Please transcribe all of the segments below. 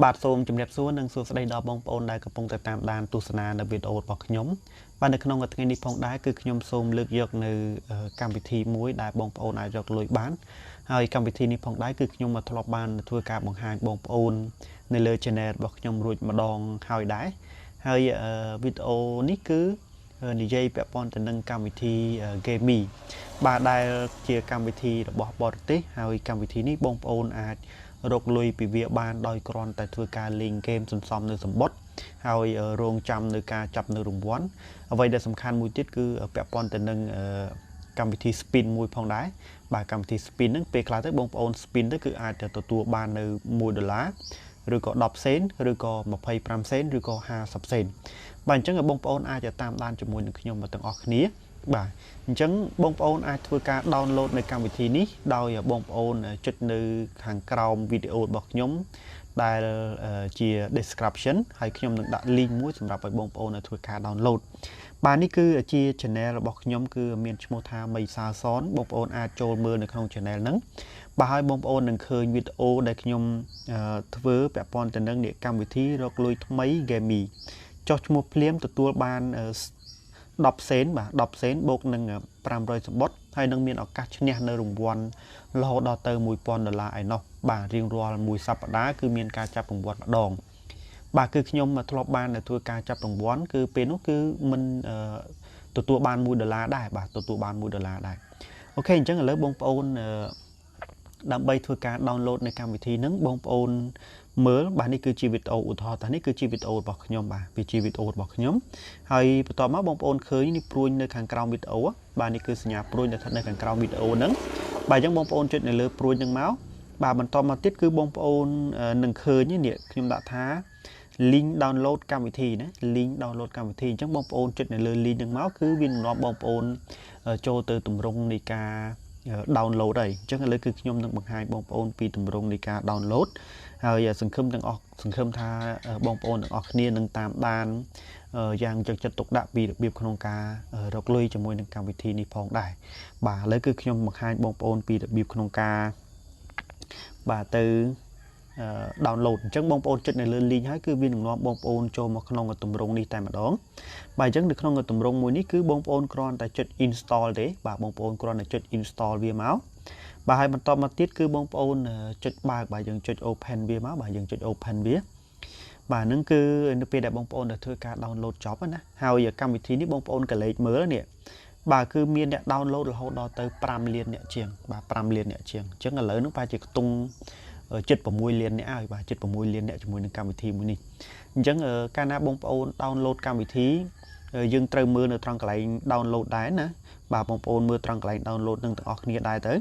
បាទសូមជម្រាបសួរនិងសួស្តីដល់បងប្អូនដែលកំពុងតែតាមដានទស្សនានៅវីដេអូរបស់ខ្ញុំបាទនៅក្នុងថ្ងៃនេះផងដែរគឺខ្ញុំសូមលើកយកនៅកម្មវិធីមួយដែលបងប្អូនអាចរកលុយបានហើយកម្មវិធីនេះផងដែរគឺខ្ញុំមកធ្លាប់បានធ្វើការបង្ហាញបងប្អូននៅលើ channel របស់ខ្ញុំរួចម្ដងហើយដែរហើយវីដេអូនេះគឺនិយាយពាក់ព័ន្ធទៅនឹងកម្មវិធី Gamee បាទដែលជាកម្មវិធីរបស់បរទេសហើយកម្មវិធីនេះបងប្អូនអាចរកលុយពីវាបានដោយគ្រាន់តែធ្វើការលេងហ្គេមសន្សំនៅសម្បត្តិហើយរងចាំនៅការចាប់នៅរង្វាន់អ្វីដែលសំខាន់មួយទៀតគឺពាក់ព័ន្ធទៅនឹងកម្មវិធី spin មួយផងដែរបាទកម្មវិធី spin ហ្នឹងពេលខ្លះទៅបងប្អូន spin ទៅគឺអាចទទួលបាននៅ$1ឬក៏10សេនឬក៏25សេនឬក៏50សេនបាទអញ្ចឹងបងប្អូនអាចតាមដានជាមួយនឹងខ្ញុំទាំងអស់គ្នាបាទអញ្ចឹងបងប្អូនអាចធ្វើការ download នៅកម្មវិធីនេះដោយបងប្អូនចុចនៅខាងក្រោមវីដេអូរបស់ខ្ញុំដែលជា description ហើយខ្ញុំនឹងដាក់ link មួយសម្រាប់ឲ្យបងប្អូនធ្វើការ download បាទនេះគឺជា channel របស់ខ្ញុំគឺមានឈ្មោះថា Meysoeu Sorn បងប្អូនអាចចូលមើលនៅក្នុង channel ហ្នឹងបាទហើយបងប្អូននឹងឃើញវីដេអូដែលខ្ញុំធ្វើពាក់ព័ន្ធទៅនឹងកម្មវិធីរកលុយថ្មី Gamee ចុះឈ្មោះភ្លាមទទួលបាន10សេនបាទ10សេនបូកនឹង500សម្បត្តិហើយនឹងមានឱកាសឈ្នះនៅរង្វាន់រហូតដល់ទៅ$1000ឯណោះបាទរៀងរាល់មួយសប្តាហ៍គឺមានការចាប់រង្វាន់ម្ដងបាទគឺខ្ញុំធ្លាប់បានធ្វើការចាប់រង្វាន់គឺពេលនោះគឺមិនទទួលបាន$1ដែរបាទទទួលបាន$1ដែរអូខេអញ្ចឹងឥឡូវបងប្អូនដើម្បីធ្វើការ download នៃកម្មវិធីហ្នឹងបងប្អូនមើលបាទនេះគឺជាវីដេអូឧទាហរណ៍ថានេះគឺជាវីដេអូរបស់ខ្ញុំបាទវាជាវីដេអូរបស់ខ្ញុំហើយបន្ទាប់មកបងប្អូនឃើញនេះព្រួយនៅខាងក្រោមវីដេអូបាទនេះគឺសញ្ញាព្រួយនៅខាងក្រោមវីដេអូហ្នឹងបាទអញ្ចឹងបងប្អូនចុចនៅលើព្រួយហ្នឹងមកបាទបន្តមកទៀតគឺបងប្អូននឹងឃើញនេះខ្ញុំដាក់ថា link download កម្មវិធីណា link download កម្មវិធីអញ្ចឹងបងប្អូនចុចនៅលើ link ហ្នឹងមកគឺវានឹងនាំបងប្អូនចូលទៅទម្រង់នៃការ download ហើយអញ្ចឹងឥឡូវគឺខ្ញុំនឹងបង្ហាញបងប្អូនពីទម្រង់នៃការ download ហើយសង្ឃឹមថាបងប្អូនទាំងអស់គ្នានឹងតាមដានយ៉ាងយកចិត្តទុកដាក់ពីរបៀបក្នុងការរកលុយជាមួយនឹងកម្មវិធីនេះផងដែរបាទឥឡូវគឺខ្ញុំបង្ហាញបងប្អូនពីរបៀបក្នុងការបាទទៅdownload អញ្ចឹងបងប្អូនចុចនៅលើ link ហើយគឺវានឹងនាំបងប្អូនចូលមកក្នុងទម្រង់នេះតែម្ដងបាទអញ្ចឹងនៅក្នុងទម្រង់មួយនេះគឺបងប្អូនគ្រាន់តែចុច install ទេបាទបងប្អូនគ្រាន់តែចុច install វាមកបាទហើយបន្តមកទៀតគឺបងប្អូនចុចបើកបាទយើងចុច open វាមកបាទយើងចុច open វាបាទហ្នឹងគឺនៅពេលដែលបងប្អូនដែលធ្វើការ download ចប់ណាហើយកម្មវិធីនេះបងប្អូនកលេចមើលនេះបាទគឺមានអ្នក download រហូតដល់ទៅ5លានអ្នកជាងបាទ5លានអ្នកជាងអញ្ចឹងឥឡូវហ្នឹងប្រហែលជាខ្ទង់76លានអ្នកហើយបាទ76លានអ្នកជាមួយនឹងកម្មវិធីមួយនេះអញ្ចឹងកាលណាបងប្អូន download កម្មវិធីយើងត្រូវមើលនៅត្រង់កន្លែង download ដែរណាបាទបងប្អូនមើលត្រង់កន្លែង download នឹងទាំងអស់គ្នាដែរទៅ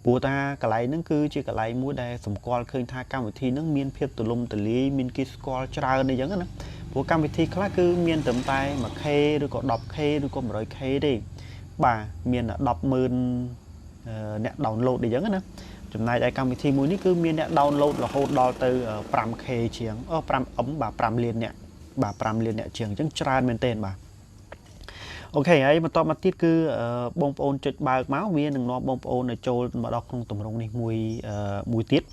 ព្រោះថាកន្លែងហ្នឹងគឺជាកន្លែងមួយដែលសម្គាល់ឃើញថាកម្មវិធីហ្នឹងមានភាពទូលំទូលាយមានគេស្គាល់ច្រើនអីចឹងណាព្រោះកម្មវិធីខ្លះគឺមានត្រឹមតែ 1K ឬក៏ 10K ឬក៏ 100K ទេបាទមាន 100000 អ្នក download អីចឹងណាចំណែកឯកម្មវិធីមួយនេះគឺមានអ្នក download រហូតដល់ទៅ 5K ជាង5M បាទ5លានអ្នកបាទ5លានអ្នកជាងអញ្ចឹងច្រើនមែនទែនបាទអូខេហើយបន្តមកទៀតគឺបងប្អូនចុចបើកមកវានឹងនាំបងប្អូនចូលមកដល់ក្នុងទម្រង់នេះមួយទៀត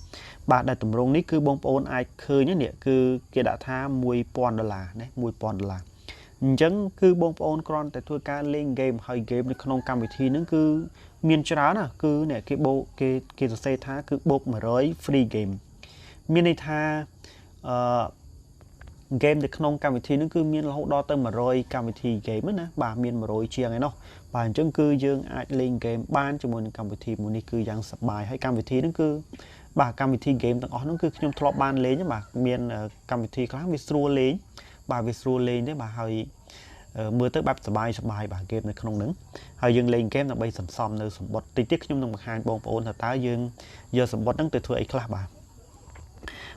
បាទដែលទម្រង់នេះគឺបងប្អូនអាចឃើញនេះគឺគេដាក់ថា$1000ណា$1000អញ្ចឹងគឺបងប្អូនគ្រាន់តែធ្វើការលេងហ្គេមហើយហ្គេមនៅក្នុងកម្មវិធីហ្នឹងគឺមានច្រើនណាគឺអ្នកគេសរសេរថាគឺបូក100 free game មានន័យថាហ្គេមនៅក្នុងកម្មវិធីហ្នឹងគឺមានរហូតដល់ទៅ100កម្មវិធីហ្គេមណាបាទមាន100ជាងឯណោះបាទអញ្ចឹងគឺយើងអាចលេងហ្គេមបានជាមួយនឹងកម្មវិធីមួយនេះគឺយ៉ាងសប្បាយហើយកម្មវិធីហ្នឹងគឺបាទកម្មវិធីហ្គេមទាំងអស់ហ្នឹងគឺខ្ញុំធ្លាប់បានលេងបាទមានកម្មវិធីខ្លះវាស្រួលលេងបាទវាស្រួលលេងទេបាទហើយមើលទៅបែបសប្បាយបាទហ្គេមនៅក្នុងហ្នឹងហើយយើងលេងហ្គេមដើម្បីសន្សំនៅសម្បត្តិតិចទៀតខ្ញុំនឹងបង្ហាញបងប្អូនថាតើយើងយកសម្បត្តិហ្នឹងទៅធ្វើអីខ្លះបាទ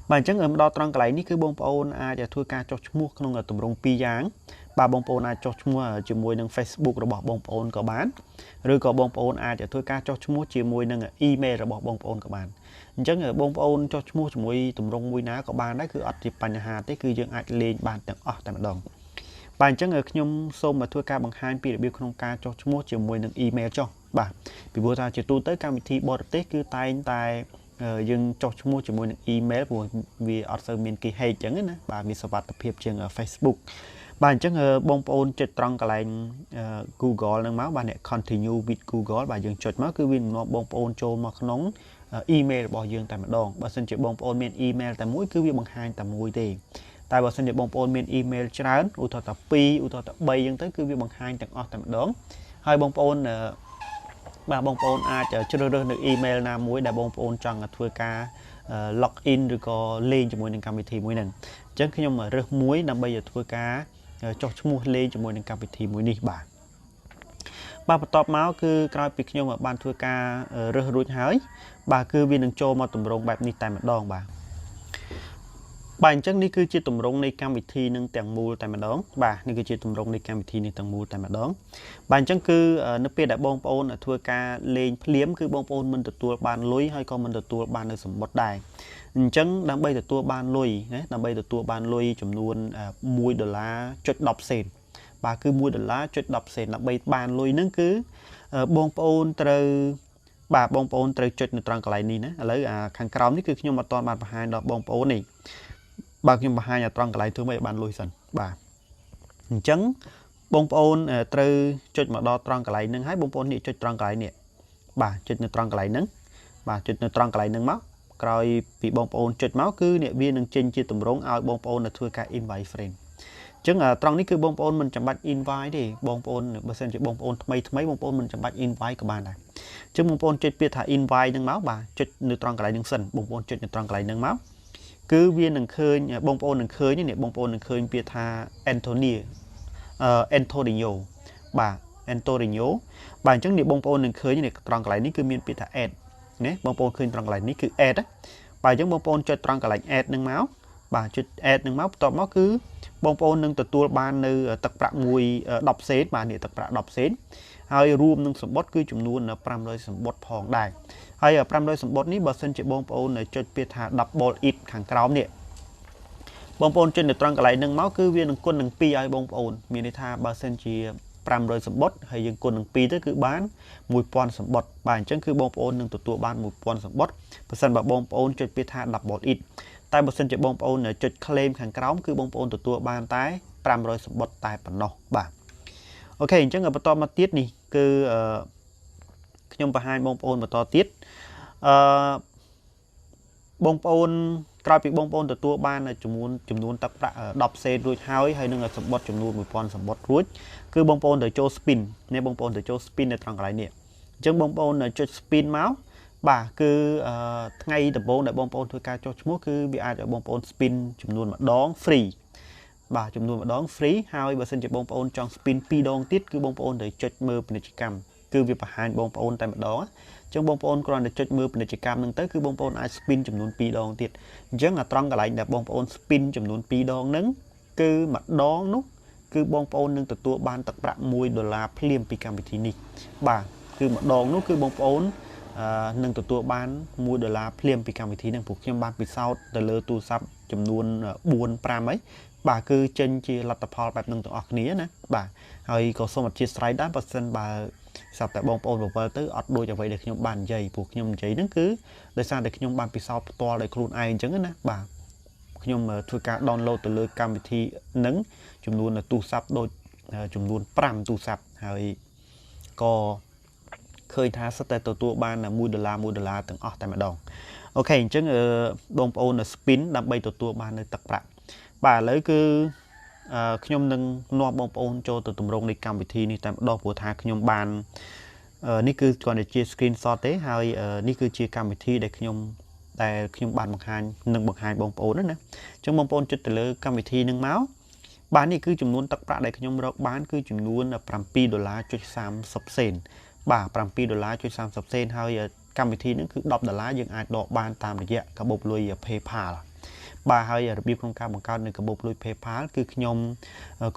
អញ្ចឹងមកដល់ត្រង់កន្លែងនេះគឺបងប្អូនអាចធ្វើការចុះឈ្មោះក្នុងទម្រង់2យ៉ាងបាទបងប្អូនអាចចុះឈ្មោះជាមួយនឹង Facebook របស់បងប្អូនក៏បានឬក៏បងប្អូនអាចធ្វើការចុះឈ្មោះជាមួយនឹង email របស់បងប្អូនក៏បានអញ្ចឹងបងប្អូនចុះឈ្មោះជាមួយទម្រង់មួយណាក៏បានដែរគឺអត់ជាបញ្ហាទេគឺយើងអាចលេងបានទាំងអស់តែម្ដងបាទអញ្ចឹងខ្ញុំសូមមកធ្វើការបង្ហាញពីរបៀបក្នុងការចុះឈ្មោះជាមួយនឹង email ចុះបាទពីព្រោះថាជាទូទៅកម្មវិធីបរទេសគឺតែងតែ dương cho chúng mua chỉ mua email của vì ở sau miền kỳ hay chẳng ấy nè bà vì sao bắt tập hiệp trên Facebook bạn chắc bông ôn chết trong cái lại Google năng máu bạn này continue with Google bà dương chốt máu cứ viên nó bông ôn cho mà nóng email bỏ dương tại mặt đòn bà xin chỉ bông ôn miền email tại mũi cứ viên bằng hai tầm mũi thì tại bà xin chỉ bông ôn miền email chán u thọ tập pi u thọ tập bay dương tới cứ viên bằng hai tầng ở tại mặt đòn hai bông ôn bà bông ôn ai chưa được email nào mũi đã bông ôn trong thưa ca login rồi có lên cho mỗi nền cam thì mỗi nền chắc khi mà rớt muối nằm bây giờ thưa cá cho mua lên cho mỗi nền cam thì mỗi đi bà top máu cứ coi việc nhưng mà ban thưa ca rớt ruột hái bà cứ viên đừng cho mà tụm rong bẹp đi tại mặt đòn bà chắc ní cứ chia tụm rong này cam thì nâng tiền mua tại mặt đón bà ní cứ chia tụm rong này cam thì nâng tiền mua tại mặt đón bà chắc cứ nước bia đã bông ôn ở thưa ca lên liếm cứ bông ôn mình từ tua bàn lối hay con mình từ tua bàn ở sầm bọt đài chẳng đang bay từ tua bàn lối đấy đang bay từ tua bàn lối chấm luôn mua $1 chốt đọc sen bà cứ mua $1 chốt đọc sen là bay bàn lối nâng cứ bông ôn từ bà bông ôn từ chốt nước trăng cái này nè lấy khang còng ní cứ nhưng mà toàn bàn hai đọc bông ôn này bà nhưng mà hai nhà trăng lại thứ mấy bạn lùi sần bà chấn bông ôn từ chốt mà đo trăng lại nâng hái bông ôn này chốt trăng lại nè bà chốt nước trăng lại nâng bà chốt nước trăng lại nâng máu rồi bị bông ôn chốt máu cứ nè viên nâng trên chia tùm rống ao bông ôn là thưa cả invite friend chấn trăng ní cứ bông ôn mình chẳng bắt invite thì bông ôn bữa xem chỉ bông ôn mấy bông ôn mình chẳng bắt invite của bạn này chứ bông ôn chốt biết thả invite nâng máu bà chốt nước trăng lại nâng sần bông ôn chốt nước trăng lại nâng máu cứ viên đừng khơi bông ôn đừng khơi như này bông ôn đừng khơi bia tha Antonio bà Antonio bà chẳng điểm bông ôn đừng khơi như này tròn lại ní cứ miền bia tha ad nhé bông ôn khơi tròn lại ní cứ ad á bà chẳng bông ôn cho tròn lại ad nâng máu bà cho ad nâng máu tọt máu cứ bông ôn nâng từ tua ban nơi tập bạc mùi đọc xế bà này tập bạc đọc xếហើយរួមនឹងសម្បត្តិគឺចំនួន500សម្បត្តិផងដែរហើយ500សម្បត្តិនេះបើសិនជាបងប្អូនចុចពាក្យថា double it ខាងក្រោមនេះបងប្អូនចុចនៅត្រង់កន្លែងហ្នឹងមកគឺវានឹងគុណនឹង2ឲ្យបងប្អូនមានន័យថាបើសិនជា500សម្បត្តិហើយយើងគុណនឹង2ទៅគឺបាន1000សម្បត្តិបាទអញ្ចឹងគឺបងប្អូននឹងទទួលបាន1000សម្បត្តិបើសិនបើបងប្អូនចុចពាក្យថា double it តែបើសិនជាបងប្អូនចុច claim ខាងក្រោមគឺបងប្អូនទទួលបានតែ500សម្បត្តិតែប៉ុណ្ណោះបាទអូខេអញ្ចឹងបន្តមកទៀតនេះគឺខ្ញុំបង្ហាញបងប្អូនបន្តទៀតបងប្អូនក្រោយពីបងប្អូនទទួលបានចំនួនទឹកប្រាក់10សេនរួចហើយនឹងសម្បត្តិចំនួន1000សម្បត្តិរួចគឺបងប្អូនទៅចូល spin នេះបងប្អូនទៅចូល spin នៅត្រង់កន្លែងនេះអញ្ចឹងបងប្អូនចុច spin មកបាទគឺថ្ងៃដំបូងដែលបងប្អូនធ្វើការចុះឈ្មោះគឺវាអាចឲ្យបងប្អូន spin ចំនួនម្ដង freeបាទចំនួនម្ដង free ហើយបើសិនជាបងប្អូនចង់ spin 2 ដងទៀតគឺបងប្អូនត្រូវចុចមើលពាណិជ្ជកម្មគឺវាបង្ហាញបងប្អូនតែម្ដងអញ្ចឹងបងប្អូនគ្រាន់តែចុចមើលពាណិជ្ជកម្មហ្នឹងទៅគឺបងប្អូនអាច spin ចំនួន2 ដងទៀតអញ្ចឹងត្រង់កន្លែងដែលបងប្អូន spin ចំនួន2 ដងហ្នឹងគឺម្ដងនោះគឺបងប្អូននឹងទទួលបានទឹកប្រាក់$1ភ្លាមពីកម្មវិធីនេះបាទគឺម្ដងនោះគឺបងប្អូននឹងទទួលបាន$1ភ្លាមពីកម្មវិធីហ្នឹងព្រោះខ្ញុំបានពិសោធន៍ទៅលើទូរស័ព្ទចំនួន4 5អីបាទគឺចេញជាលទ្ធផលបែបហ្នឹងទាំងអស់គ្នាណាបាទហើយក៏សូមអធិស្ឋានដែរបើសិនបើស្រាប់តែបងប្អូនបង្វិលទៅអត់ដូចអ្វីដែលខ្ញុំបាននិយាយព្រោះខ្ញុំនិយាយហ្នឹងគឺដោយសារតែខ្ញុំបានពិសោធន៍ផ្ទាល់ដោយខ្លួនឯងអញ្ចឹងណាបាទខ្ញុំធ្វើការ download ទៅលើកម្មវិធីហ្នឹងចំនួនទូរស័ព្ទដូចចំនួន5ទូរស័ព្ទហើយក៏ឃើញថាសិតតែទទួលបាន$1ទាំងអស់តែម្ដងអូខេអញ្ចឹងបងប្អូន spin ដើម្បីទទួលបាននៅទឹកប្រាក់បាទឥឡូវគឺខ្ញុំនឹងនាំបងប្អូនចូលទៅទម្រង់នៃកម្មវិធីនេះតែម្ដងព្រោះថាខ្ញុំបាននេះគឺគ្រាន់តែជា screenshot ទេហើយនេះគឺជាកម្មវិធីដែលខ្ញុំបានបង្ហាញបងប្អូនណាអញ្ចឹងបងប្អូនចុចទៅលើកម្មវិធីនឹងមកបាទនេះគឺចំនួនទឹកប្រាក់ដែលខ្ញុំរកបានគឺចំនួន$7.30សេនបាទ$7.30សេនហើយកម្មវិធីនឹងគឺ$10យើងអាចដកបានតាមរយៈកាបូបលុយ PayPal បាទហើយរបៀបក្នុងការបង្កើតនៅកាបូបលុយ PayPal គឺខ្ញុំ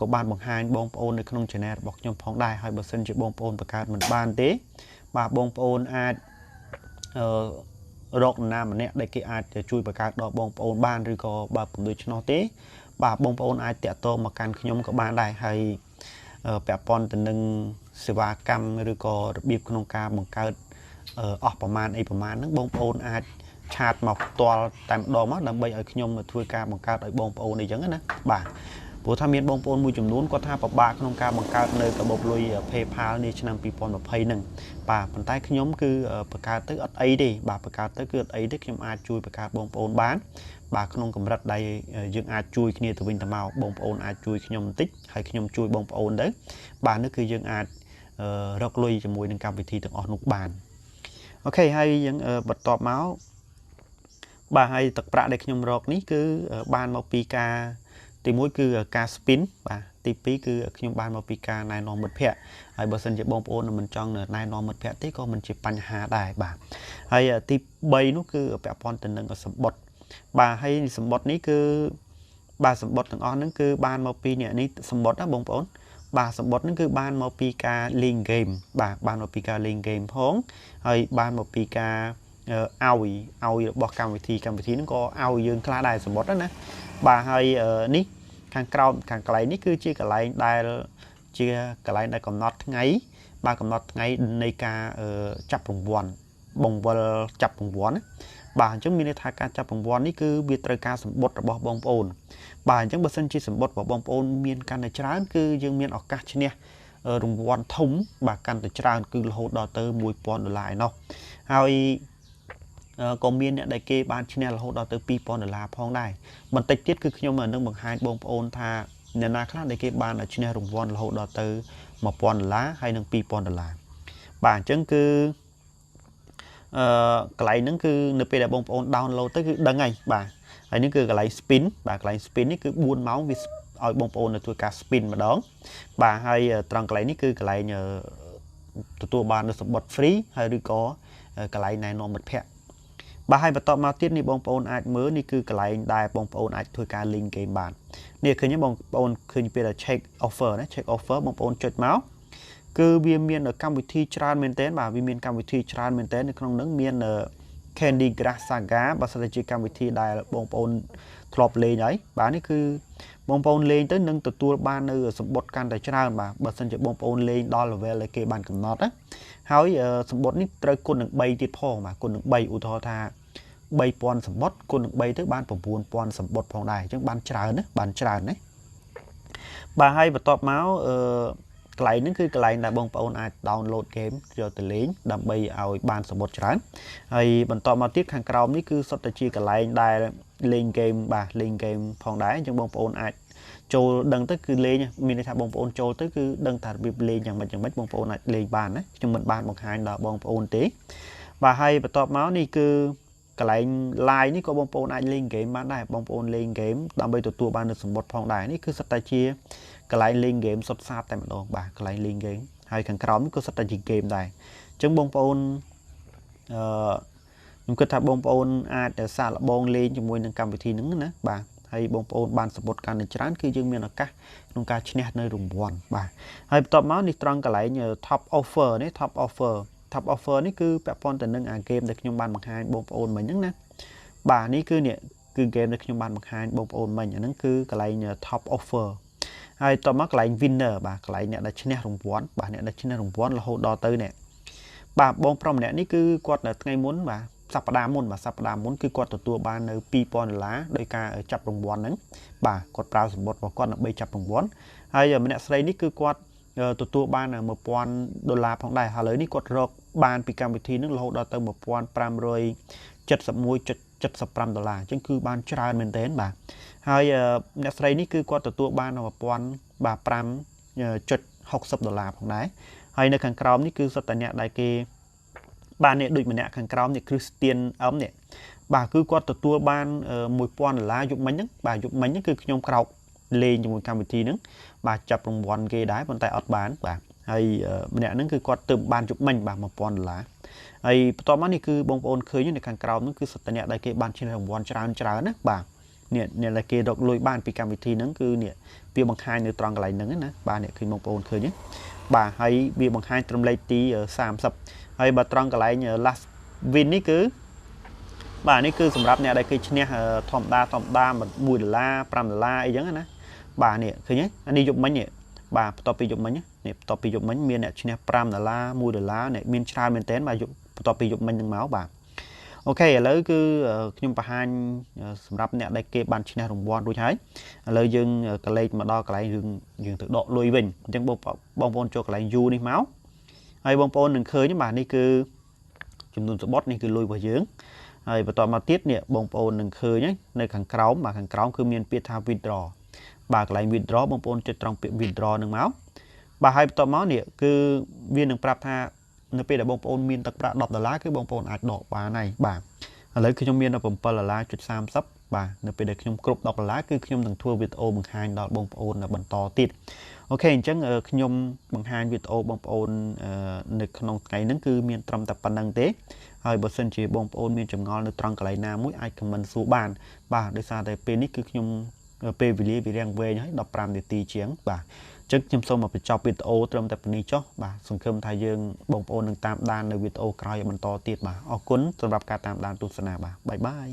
ក៏បានបង្ហាញបងប្អូននៅក្នុង channel របស់ខ្ញុំផងដែរហើយបើសិនជាបងប្អូនបង្កើតមិនបានទេបាទបងប្អូនអាចរកនរណាម្នាក់ដែលគេអាចជួយបង្កើតដល់បងប្អូនបានឬក៏បើពុំដូច្នោះទេបាទបងប្អូនអាចតាក់ទងមកកាន់ខ្ញុំក៏បានដែរហើយពាក់ព័ន្ធទៅនឹងសេវាកម្មឬក៏របៀបក្នុងការបង្កើតអស់ប្រមាណហ្នឹងបងប្អូនអាច ឆាតមកផ្ទាល់តែម្ដងមកដើម្បីឲ្យខ្ញុំធ្វើការបង្កើតឲ្យបងប្អូនអីចឹងណាបាទព្រោះថាមានបងប្អូនមួយចំនួនគាត់ថាពិបាកក្នុងការបង្កើតនៅកាបូបលុយ PayPal នេះឆ្នាំ 2020 ហ្នឹងបាទប៉ុន្តែខ្ញុំគឺបង្កើតទៅអត់អីទេបាទបង្កើតទៅគឺអត់អីទេខ្ញុំអាចជួយបង្កើតបងប្អូនបានបាទក្នុងកម្រិតដែលយើងអាចជួយគ្នាទៅវិញទៅមកបងប្អូនអាចជួយខ្ញុំបន្តិចហើយខ្ញុំជួយបងប្អូនទៅបាទនេះគឺយើងអាចរកលុយជាមួយនឹងកម្មវិធីទាំងអស់នោះបានអូខេហើយយើងបន្ទាប់មកបាទហើយទឹកប្រាក់ដែលខ្ញុំរកនេះគឺបានមកពីការទី1គឺការ spin បាទទី2គឺខ្ញុំបានមកពីការណែនាំមិត្តភ័ក្តិហើយបើសិនជាបងប្អូនមិនចង់ណែនាំមិត្តភ័ក្តិទេក៏មិនជាបញ្ហាដែរបាទហើយទី3នោះគឺពាក់ព័ន្ធទៅនឹងសម្បត្តិបាទហើយសម្បត្តិនេះគឺបាទសម្បត្តិទាំងអស់ហ្នឹងគឺបានមកពីនេះសម្បត្តិណាបងប្អូនបាទសម្បត្តិហ្នឹងគឺបានមកពីការលេងហ្គេមបាទបានមកពីការលេងហ្គេមផងហើយបានមកពីការឲ្យរបស់កម្មវិធីហ្នឹងក៏ឲ្យយើងខ្លះដែរសម្បត្តិណាបាទហើយនេះខាងក្រោមខាងកន្លែងនេះគឺជាកន្លែងដែលកំណត់ថ្ងៃបាទកំណត់ថ្ងៃនៃការចាប់រង្វាន់បង្វិលចាប់រង្វាន់បាទអញ្ចឹងមានន័យថាការចាប់រង្វាន់នេះគឺវាត្រូវការសម្បត្តិរបស់បងប្អូនបាទអញ្ចឹងបើសិនជាសម្បត្តិរបស់បងប្អូនមានកាន់តែច្រើនគឺយើងមានឱកាសឈ្នះរង្វាន់ធំបាទកាន់តែច្រើនគឺរហូតដល់ទៅ$1000ឯណោះហើយក៏មានអ្នកដែលគេបានឈ្នះរហូតដល់ទៅ$2000ផងដែរបន្តិចទៀតគឺខ្ញុំនឹងបង្ហាញបងប្អូនថាអ្នកណាខ្លះដែលគេបានឈ្នះរង្វាន់រហូតដល់ទៅ$1000ហើយនិង$2000បាទអញ្ចឹងគឺកន្លែងហ្នឹងគឺនៅពេលដែលបងប្អូន download ទៅគឺដឹងហើយបាទហើយនេះគឺកន្លែង spin បាទកន្លែង spin នេះគឺ4ម៉ោងវាឲ្យបងប្អូនធ្វើការ spin ម្ដងបាទហើយត្រង់កន្លែងនេះគឺកន្លែងទទួលបាននូវសម្បត្តិ free ហើយឬក៏កន្លែងណែនាំមិត្តភ័ក្តិបាទហើយបន្តមកទៀតនេះបងប្អូនអាចមើលនេះគឺកន្លែងដែលបងប្អូនអាចធ្វើការ link game បាននេះឃើញទេបងប្អូនឃើញពេលដែល check offer ណា check offer បងប្អូនចុចមកគឺវាមានកម្មវិធីច្រើនមែនទែនបាទវាមានកម្មវិធីច្រើនមែនទែននៅក្នុងហ្នឹងមាន Candy Crush Saga បើសិនជាកម្មវិធីដែលបងប្អូនធ្លាប់លេងហើយបាទនេះគឺបងប្អូនលេងទៅនឹងទទួលបាននៅសម្បត្តិកាន់តែច្រើនបាទបើសិនជាបងប្អូនលេងដល់ level ដែលគេបានកំណត់ណាហើយសម្បត្តិនេះត្រូវគុណនឹង3ទៀតផងបាទគុណនឹង3ឧទាហរណ៍ថា3000សម្បត្តិគុណនឹង3ទៅបាន9000សម្បត្តិផងដែរអញ្ចឹងបានច្រើនណាបាទហើយបន្ទាប់មកកន្លែងហ្នឹងគឺកន្លែងដែលបងប្អូនអាច download game យកទៅលេងដើម្បីឲ្យបានសម្បត្តិច្រើនហើយបន្តមកទៀតខាងក្រោមនេះគឺសុទ្ធតែជាកន្លែងដែលលេង game បាទលេង game ផងដែរអញ្ចឹងបងប្អូនអាចចូលដឹងទៅគឺលេងមានន័យថាបងប្អូនចូលទៅគឺដឹងថារបៀបលេងយ៉ាងម៉េចបងប្អូនអាចលេងបានណាខ្ញុំមិនបានបង្ហាញដល់បងប្អូនទេបាទហើយបន្ទាប់មកនេះគឺកន្លែង live នេះក៏បងប្អូនអាចលេង game បានដែរបងប្អូនលេង game ដើម្បីទទួលបាននូវសម្បត្តិផងដែរនេះគឺសុទ្ធតែជាកន្លែងលេង game សុទ្ធសាធតែម្ដងបាទកន្លែងលេង game ហើយខាងក្រោមនេះក៏សុទ្ធតែជា game ដែរអញ្ចឹងបងប្អូនខ្ញុំគិតថាបងប្អូនអាចសាកល្បងលេងជាមួយនឹងកម្មវិធីហ្នឹងណាបាទហើយបងប្អូនបានសម្បត្តិកាន់តែច្រើនគឺយើងមានឱកាសក្នុងការឈ្នះនៅរង្វាន់បាទហើយបន្ទាប់មកនេះត្រង់កន្លែង top offer នេះ top offer នេះគឺពាក់ព័ន្ធទៅនឹងអា game ដែលខ្ញុំបានបង្ហាញបងប្អូនមិញហ្នឹងណាបាទនេះគឺgame ដែលខ្ញុំបានបង្ហាញបងប្អូនមិញអាហ្នឹងគឺកន្លែង top offer ហើយតមកកន្លែង winner បាទកន្លែងអ្នកដែលឈ្នះរង្វាន់បាទអ្នកដែលឈ្នះរង្វាន់រហូតដល់ទៅនេះបាទបងប្រុសម្នាក់នេះគឺគាត់នៅថ្ងៃមុនបាទសប្តាហ៍មុនគឺគាត់ទទួលបាននៅ$2000ដោយការចាប់រង្វាន់ហ្នឹងបាទគាត់ប្រើសម្បត្តិរបស់គាត់ដើម្បីចាប់រង្វាន់ហើយម្នាក់ស្រីនេះគឺគាត់ទទួលបាន$1000ផងដែរហើយឥឡូវនេះគាត់រកបានពីកម្មវិធីហ្នឹងរហូតដល់ទៅ$1571.75អញ្ចឹងគឺបានច្រើនមែនទែនបាទហើយអ្នកស្រីនេះគឺគាត់ទទួលបាន$5.60ផងដែរហើយនៅខាងក្រោមនេះគឺសុទ្ធតែអ្នកដែលគេបាននេះដូចម្នាក់ខាងក្រោមនេះ Christian នេះបាទគឺគាត់ទទួលបាន$1000យប់មិញហ្នឹងបាទយប់មិញហ្នឹងគឺខ្ញុំក្រោកលេងជាមួយកម្មវិធីហ្នឹងបាទចាប់រង្វាន់គេដែរប៉ុន្តែអត់បានបាទហើយម្នាក់ហ្នឹងគឺគាត់ទើបបានយប់មិញបាទ$1000ហើយបន្ទាប់មកនេះគឺបងប្អូនឃើញនៅខាងក្រោមហ្នឹងគឺសុទ្ធតែអ្នកដែលគេបានឈ្នះរង្វាន់ច្រើនណាបាទនេះអ្នកដែលគេរកលុយបានពីកម្មវិធីហ្នឹងគឺនេះវាបង្ហាញនៅត្រង់កន្លែងហ្នឹងណាបាទនេះឃើញបងប្អូនឃើញទេបាទហើយវាបង្ហាញត្រឹមលេខទី30ហើយបើត្រង់កន្លែង last win នេះគឺបាទនេះគឺសម្រាប់អ្នកដែលគេឈ្នះធម្មតា$1 $5អីចឹងណាបាទនេះឃើញទេអានេះយប់មិញនេះបាទបន្ទាប់ពីយប់មិញនេះបន្ទាប់ពីយប់មិញមានអ្នកឈ្នះ$5 $1អ្នកមានច្រើនមែនទែនបាទបន្ទាប់ពីយប់មិញហ្នឹងមកបាទ អូខេឥឡូវគឺខ្ញុំបង្ហាញសម្រាប់អ្នកដែលគេបានឈ្នះរង្វាន់រួចហើយឥឡូវយើងកលេចមកដល់កន្លែងយើងទៅដកលុយវិញអញ្ចឹងបងប្អូនចូលកន្លែង U នេះមកហើយបងប្អូននឹងឃើញបាទនេះគឺចំនួនសបុតនេះគឺលុយរបស់យើងហើយបន្តមកទៀតនេះបងប្អូននឹងឃើញនៅខាងក្រោមបាទខាងក្រោមគឺមានពាក្យថា withdraw បាទកន្លែង withdraw បងប្អូនចុចត្រង់ពាក្យ withdraw នឹងមកបាទហើយបន្តមកនេះគឺវានឹងប្រាប់ថានៅពេលដែលបងប្អូនមានទឹកប្រាក់$10គឺបងប្អូនអាចដកបានហើយបាទឥឡូវខ្ញុំមាន$7.30បាទនៅពេលដែលខ្ញុំគ្រប់$10គឺខ្ញុំនឹងធ្វើវីដេអូបង្ហាញដល់បងប្អូនបន្តទៀតអូខេអញ្ចឹងខ្ញុំបង្ហាញវីដេអូបងប្អូននៅក្នុងថ្ងៃហ្នឹងគឺមានត្រឹមតែប៉ុណ្្នឹងទេហើយបើសិនជាបងប្អូនមានចម្ងល់នៅត្រង់កន្លែងណាមួយអាចខមមិនសួរបានបាទដោយសារតែពេលនេះគឺខ្ញុំពេលវេលាវារាំងវែងហើយ15នាទីជាងបាទអញ្ចឹងខ្ញុំសូមមកបញ្ចប់វីដេអូត្រឹមតែប៉ុណ្នេះចុះបាទសង្ឃឹមថាយើងបងប្អូននឹងតាមដាននៅវីដេអូក្រោយបន្តទៀតបាទអរគុណសម្រាប់ការតាមដានទស្សនាបាទបាយបាយ